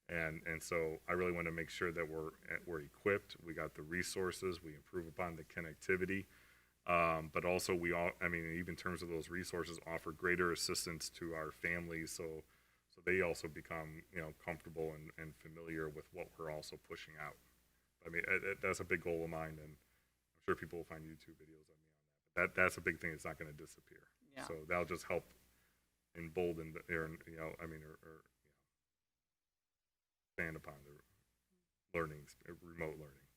And so I really want to make sure that we're equipped, we got the resources, we improve upon the connectivity, but also even in terms of those resources, offer greater assistance to our families, so they also become comfortable and familiar with what we're also pushing out. I mean, that's a big goal of mine, and I'm sure people will find YouTube videos of me on that. That's a big thing. It's not going to disappear. Yeah. So that'll just help embolden or stand upon the remote learning.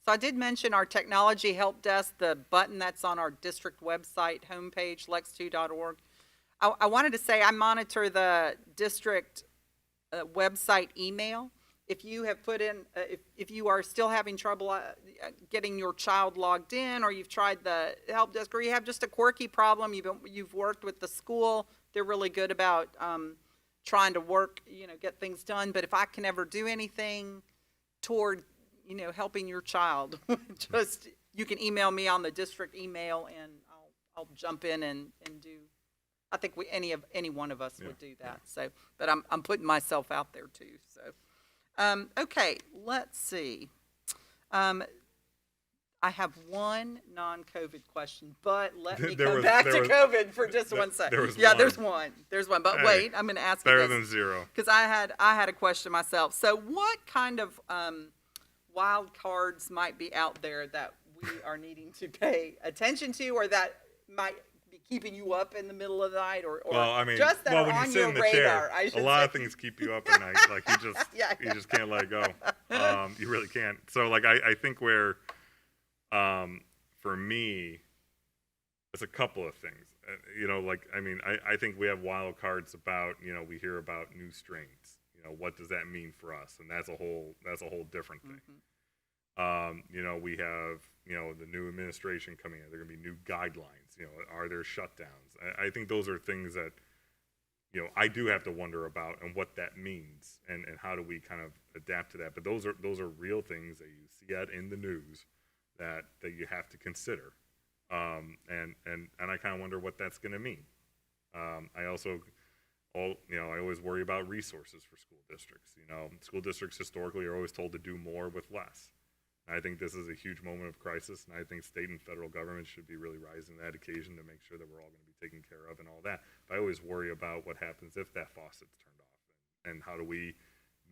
So I did mention our technology help desk, the button that's on our district website homepage, lex2.org. I wanted to say I monitor the district website email. If you have put in, if you are still having trouble getting your child logged in, or you've tried the help desk, or you have just a quirky problem, you've worked with the school, they're really good about trying to work, get things done. But if I can ever do anything toward, helping your child, just, you can email me on the district email, and I'll jump in and do. I think any one of us would do that. So, but I'm putting myself out there too. So, okay, let's see. I have one non-COVID question, but let me come back to COVID for just 1 second. There's one. But wait, I'm going to ask you this. Better than zero. Because I had a question myself. So, what kind of wild cards might be out there that we are needing to pay attention to, or that might be keeping you up in the middle of the night, or just that are on your radar? A lot of things keep you up at night. Like you just can't let it go. You really can't. So I think where, for me, it's a couple of things. I think we have wild cards about, we hear about new strains. What does that mean for us? And that's a whole different thing. You know, we have, you know, the new administration coming in. There are going to be new guidelines. You know, are there shutdowns? I think those are things that, you know, I do have to wonder about and what that means and how do we kind of adapt to that. But those are real things that you see in the news that you have to consider. And I kind of wonder what that's going to mean. I also, I always worry about resources for school districts. You know, school districts historically are always told to do more with less. And I think this is a huge moment of crisis, and I think state and federal government should be really rising to that occasion to make sure that we're all going to be taken care of and all that. But I always worry about what happens if that faucet's turned off, and how do we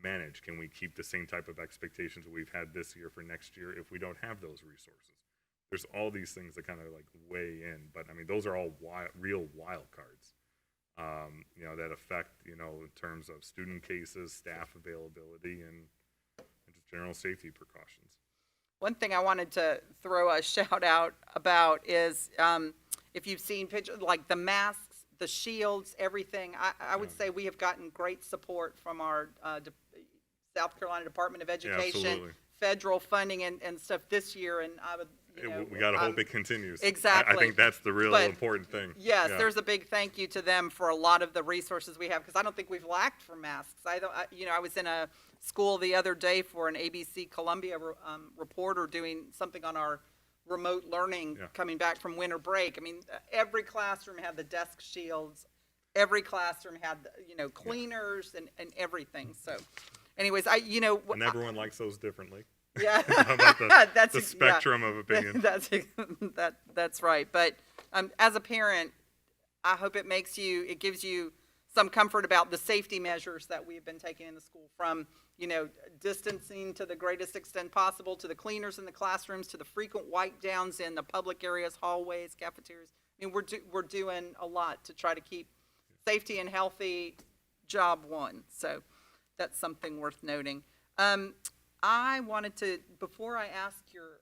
manage? Can we keep the same type of expectations that we've had this year for next year if we don't have those resources? There's all these things that kind of like weigh in, but I mean, those are all real wild cards, you know, that affect, you know, in terms of student cases, staff availability, and just general safety precautions. One thing I wanted to throw a shout out about is if you've seen pictures, like the masks, the shields, everything, I would say we have gotten great support from our South Carolina Department of Education, federal funding and stuff this year, and I would, we got to hope it continues. Exactly. I think that's the real important thing. Yes, there's a big thank you to them for a lot of the resources we have, because I don't think we've lacked for masks. I was in a school the other day for an ABC Columbia reporter doing something on our remote learning coming back from winter break. I mean, every classroom had the desk shields. Every classroom had, cleaners and everything. So anyways, and everyone likes those differently. Yeah, that's the spectrum of opinion. That's right. But as a parent, I hope it gives you some comfort about the safety measures that we've been taking in the school, from distancing to the greatest extent possible, to the cleaners in the classrooms, to the frequent wipe downs in the public areas, hallways, cafeterias. I mean, we're doing a lot to try to keep safety and healthy job one. So that's something worth noting. I wanted to, before I ask your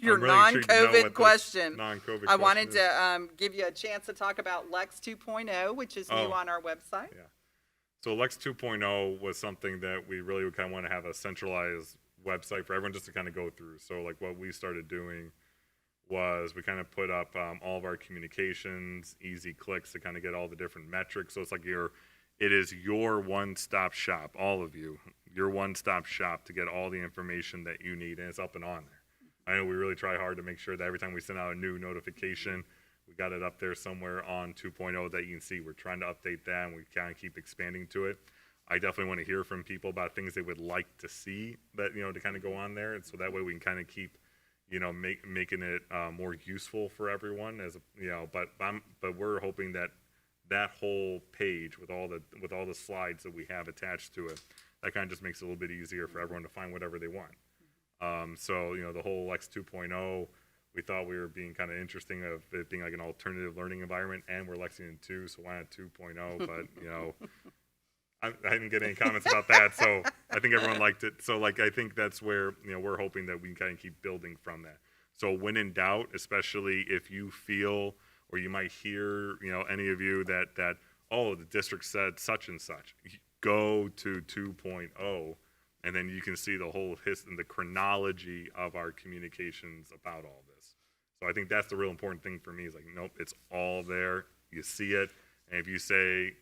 really non-COVID question, I wanted to give you a chance to talk about Lex 2.0, which is new on our website. Yeah. So Lex 2.0 was something that we really would kind of want to have a centralized website for everyone just to kind of go through. So like what we started doing was we kind of put up all of our communications, easy clicks to kind of get all the different metrics. So it's like it is your one-stop shop, all of you, your one-stop shop to get all the information that you need, and it's up and on there. I know we really try hard to make sure that every time we send out a new notification, we got it up there somewhere on 2.0 that you can see. We're trying to update that, and we kind of keep expanding to it. I definitely want to hear from people about things they would like to see that, to kind of go on there, and so that way we can kind of keep, making it more useful for everyone. But we're hoping that whole page with all the slides that we have attached to it, that kind of just makes it a little bit easier for everyone to find whatever they want. So the whole Lex 2.0, we thought we were being kind of interesting of it being like an alternative learning environment, and we're Lexington 2, so why not 2.0? But I didn't get any comments about that, so I think everyone liked it. So I think that's where we're hoping that we can kind of keep building from that. So when in doubt, especially if you feel, or you might hear, any of you that the district said such and such, go to 2.0, and then you can see the whole history and the chronology of our communications about all this. So I think that's the real important thing for me, is nope, it's all there. You see it, and if you say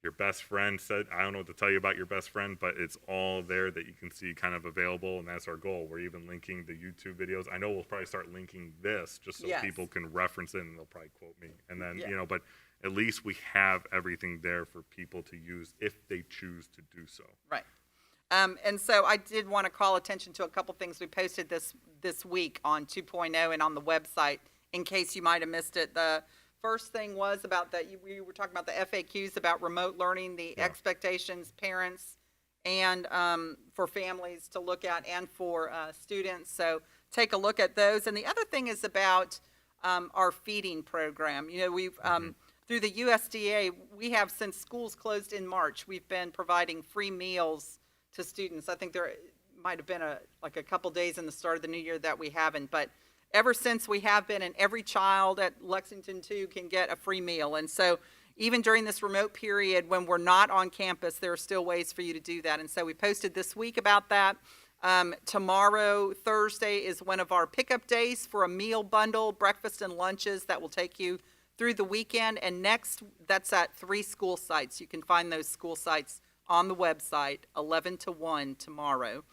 your best friend said, I don't know what to tell you about your best friend, but it's all there that you can see kind of available, and that's our goal. We're even linking the YouTube videos. I know we'll probably start linking this just so people can reference it, and they'll probably quote me. And then, but at least we have everything there for people to use if they choose to do so. Right. And so I did want to call attention to a couple things we posted this week on 2.0 and on the website, in case you might have missed it. The first thing was about we were talking about the FAQs about remote learning, the expectations, parents, and for families to look at, and for students. So take a look at those. And the other thing is about our feeding program. We've through the USDA, we have, since schools closed in March, we've been providing free meals to students. I think there might have been a couple days in the start of the new year that we haven't, but ever since we have been, and every child at Lexington 2 can get a free meal. And so even during this remote period when we're not on campus, there are still ways for you to do that. And so we posted this week about that. Tomorrow, Thursday, is one of our pickup days for a meal bundle, breakfast and lunches that will take you through the weekend. And next, that's at 3 school sites. You can find those school sites on the website, 11 to 1 tomorrow.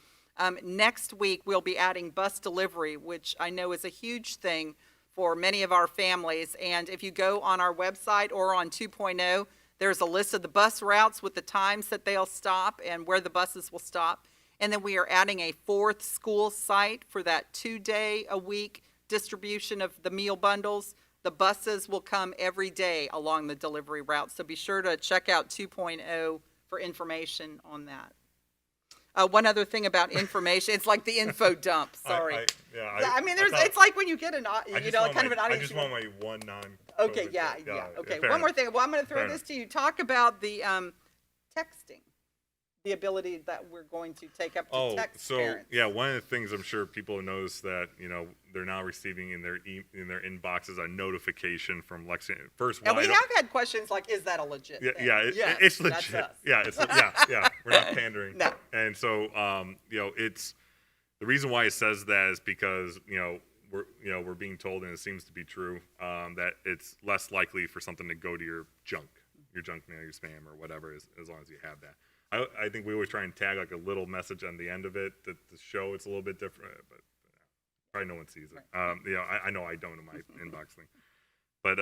Next week, we'll be adding bus delivery, which I know is a huge thing for many of our families. And if you go on our website or on 2.0, there's a list of the bus routes with the times that they'll stop and where the buses will stop. And then we are adding a 4th school site for that 2-day-a-week distribution of the meal bundles. The buses will come every day along the delivery route. So be sure to check out 2.0 for information on that. One other thing about information, it's like the info dump, sorry. It's like when you get an, kind of an audience. I just want my one Okay, yeah. Okay, one more thing. Well, I'm going to throw this to you. Talk about the texting, the ability that we're going to take up to text parents. Yeah, one of the things I'm sure people have noticed that, they're now receiving in their inboxes a notification from Lexington. And we have had questions like, is that a legit thing? It's legit. That's us. Yeah, we're not pandering. No. And so, it's the reason why it says that is because, we're being told, and it seems to be true, that it's less likely for something to go to your junk mail, your spam, or whatever, as long as you have that. I think we always try and tag like a little message on the end of it to show it's a little bit different, but probably no one sees it. Right. I know I don't in my inbox thing. But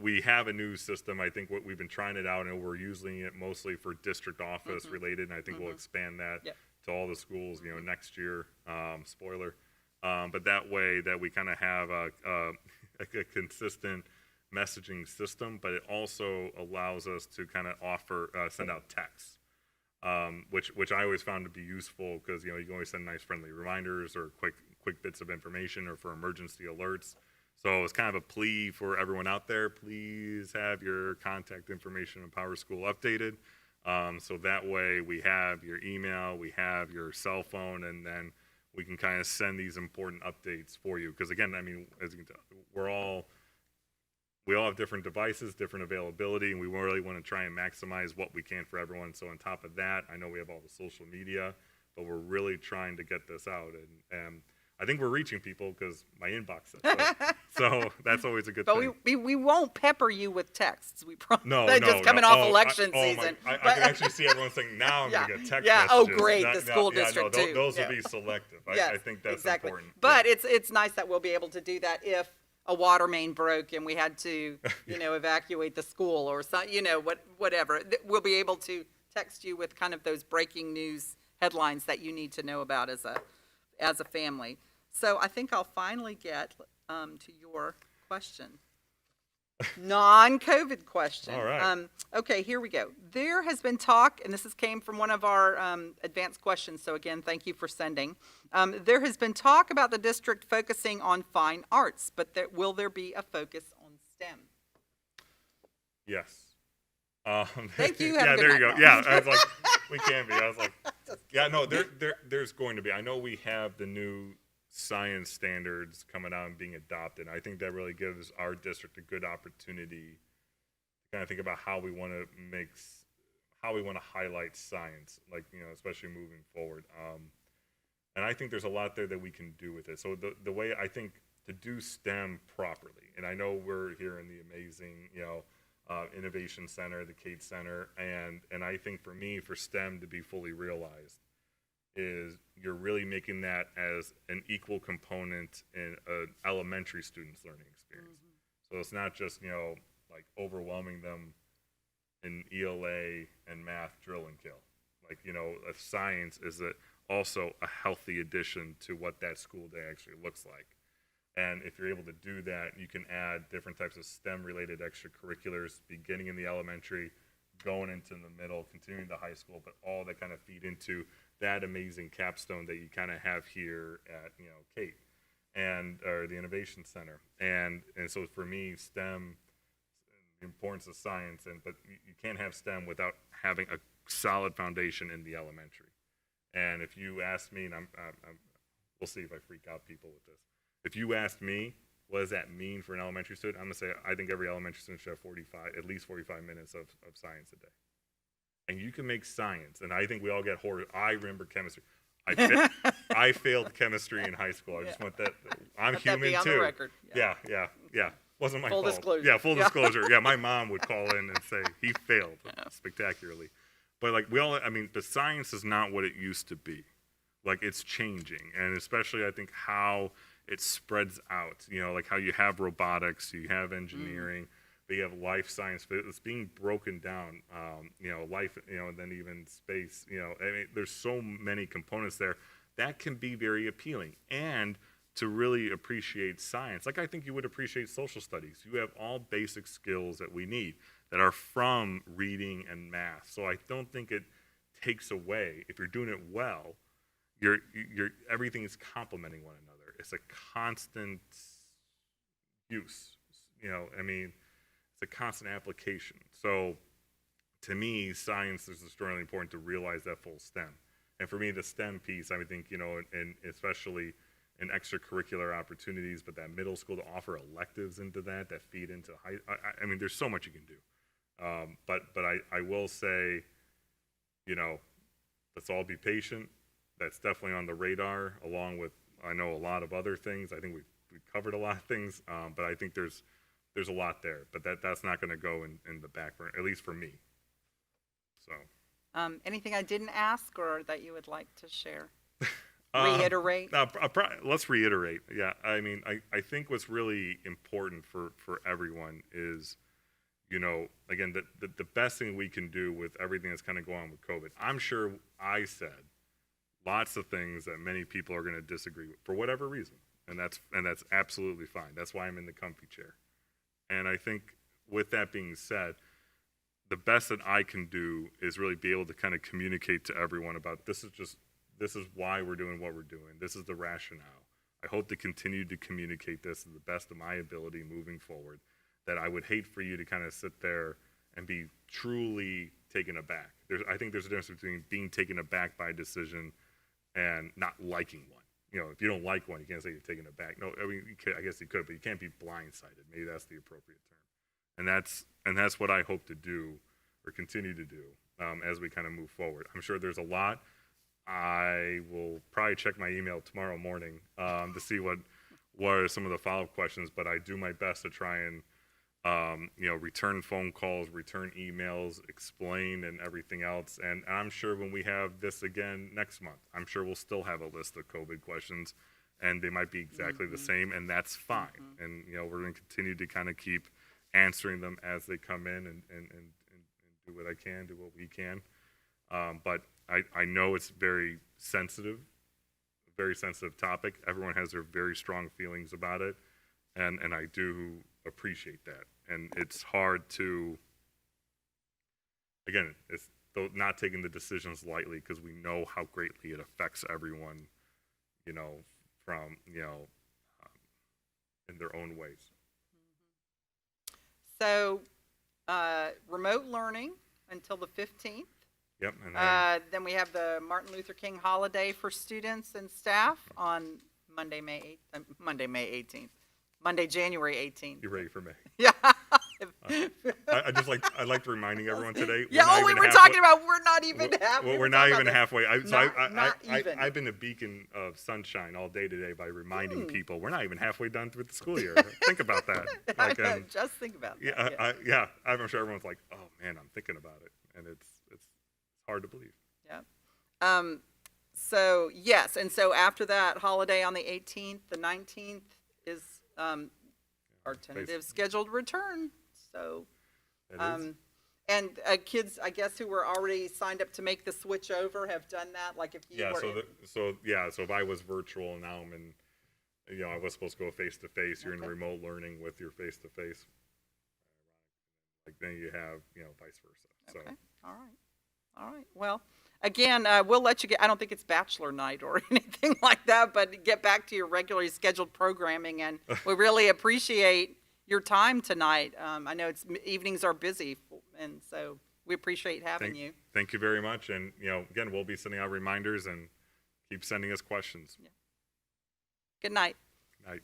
we have a new system. I think we've been trying it out, and we're using it mostly for district office related, and I think we'll expand that to all the schools, next year. Spoiler. But that way that we kind of have a consistent messaging system, but it also allows us to kind of send out texts, which I always found to be useful because you can always send nice friendly reminders or quick bits of information or for emergency alerts. So it's kind of a plea for everyone out there, please have your contact information in PowerSchool updated. So that way we have your email, we have your cell phone, and then we can kind of send these important updates for you. Because again, as you can tell, we all have different devices, different availability, and we really want to try and maximize what we can for everyone. So on top of that, I know we have all the social media, but we're really trying to get this out. And I think we're reaching people because my inbox says so. So that's always a good thing. But we won't pepper you with texts. We promise. No, just coming off election season. I can actually see everyone saying, now I'm going to get text messages. Oh, great, the school district too. Those will be selective. Yes, I think that's exactly. important. But it's nice that we'll be able to do that if a water main broke and we had to, evacuate the school or something, whatever. We'll be able to text you with kind of those breaking news headlines that you need to know about as a family. So I think I'll finally get to your question. Non-COVID question. All right. Okay, here we go. There has been talk, and this came from one of our advanced questions, so again, thank you for sending. There has been talk about the district focusing on fine arts, but will there be a focus on STEM? Yes. Thank you. Yeah, there you go. Yeah, I was like, we can be. I was like, yeah, no, there's going to be. I know we have the new science standards coming out and being adopted. I think that really gives our district a good opportunity to kind of think about how we want to highlight science, like, especially moving forward. And I think there's a lot there that we can do with it. So the way I think to do STEM properly, and I know we're here in the amazing, Innovation Center, the Kate Center, and I think for me, for STEM to be fully realized, is you're really making that as an equal component in an elementary student's learning experience. Mm-hmm. So it's not just, like overwhelming them in ELA and math, drill and kill. Like, a science is also a healthy addition to what that school day actually looks like. And if you're able to do that, you can add different types of STEM-related extracurriculars, beginning in the elementary, going into the middle, continuing to high school, but all that kind of feed into that amazing capstone that you kind of have here at Kate or the Innovation Center. And so for me, STEM, the importance of science, but you can't have STEM without having a solid foundation in the elementary. And if you ask me, and we'll see if I freak out people with this. If you ask me, what does that mean for an elementary student? I'm gonna say I think every elementary student should have at least 45 minutes of science a day. And you can make science, and I think we all get horror. I remember chemistry. I failed chemistry in high school. I just want that. I'm Let that human be on too. the record. Yeah. Wasn't my Full fault. disclosure. Yeah, full Yeah. disclosure. Yeah, my mom would call in and say he failed spectacularly. But like the science is not what it used to be. Like it's changing, and especially I think how it spreads out. Like how you have robotics, you have engineering, but you have life science. But it's being broken down. Life. And then even space. There's so many components there that can be very appealing, and to really appreciate science, like I think you would appreciate social studies. You have all basic skills that we need that are from reading and math. So I don't think it takes away if you're doing it well. You're everything is complementing one another. It's a constant use. It's a constant application. So to me, science is extremely important to realize that full STEM. And for me, the STEM piece, I think, and especially in extracurricular opportunities, but that middle school to offer electives into that feed into high. There's so much you can do. But I will say, let's all be patient. That's definitely on the radar, along with I know a lot of other things. I think we've covered a lot of things, but I think there's a lot there. But that's not going to go in the back burner, at least for me. So. Anything I didn't ask or that you would like to share? Reiterate? Let's reiterate. Yeah, I think what's really important for everyone is, again, the best thing we can do with everything that's kind of going on with COVID. I'm sure I said lots of things that many people are going to disagree with for whatever reason, and that's absolutely fine. That's why I'm in the comfy chair. And I think with that being said, the best that I can do is really be able to kind of communicate to everyone about this is why we're doing what we're doing. This is the rationale. I hope to continue to communicate this to the best of my ability moving forward. That I would hate for you to kind of sit there and be truly taken aback. I think there's a difference between being taken aback by a decision and not liking one. If you don't like one, you can't say you're taken aback. No, I guess you could, but you can't be blindsided. Maybe that's the appropriate term. And that's what I hope to do or continue to do as we kind of move forward. I'm sure there's a lot. I will probably check my email tomorrow morning to see what are some of the follow-up questions, but I do my best to try and return phone calls, return emails, explain and everything else. And I'm sure when we have this again next month, I'm sure we'll still have a list of COVID questions, and they might be exactly the same, and that's fine. And we're going to continue to kind of keep answering them as they come in and do what I can, do what we can. But I know it's very sensitive topic. Everyone has their very strong feelings about it, and I do appreciate that. And it's hard to, again, it's not taking the decisions lightly because we know how greatly it affects everyone, from, in their own ways. So, remote learning until the 15th. Yep. And Then we have the Martin Luther King holiday for students and staff on Monday, January 18th. you ready for May? Yeah. I liked reminding everyone today. Yeah, we were talking about we're not even halfway. Well, we're not even halfway. Not even. I've been a beacon of sunshine all day today by reminding people we're not even halfway done with the school year. Think about that. Just think about that. Yeah. I'm sure everyone's like, oh man, I'm thinking about it, and it's hard to believe. Yeah. So yes, and so after that holiday on the 18th, the 19th is our tentative scheduled return. So, and kids, I guess, who were already signed up to make the switch over have done that. Like if you were so if I was virtual and now I'm in, I was supposed to go face to face. You're in remote learning with your face to face. Like then you have vice versa. Okay. So. All right. Well, again, we'll let you get. I don't think it's bachelor night or anything like that, but get back to your regularly scheduled programming, and we really appreciate your time tonight. I know evenings are busy, and so we appreciate having you. Thank you very much, and again, we'll be sending out reminders and keep sending us questions. Yeah. Good night. Good night.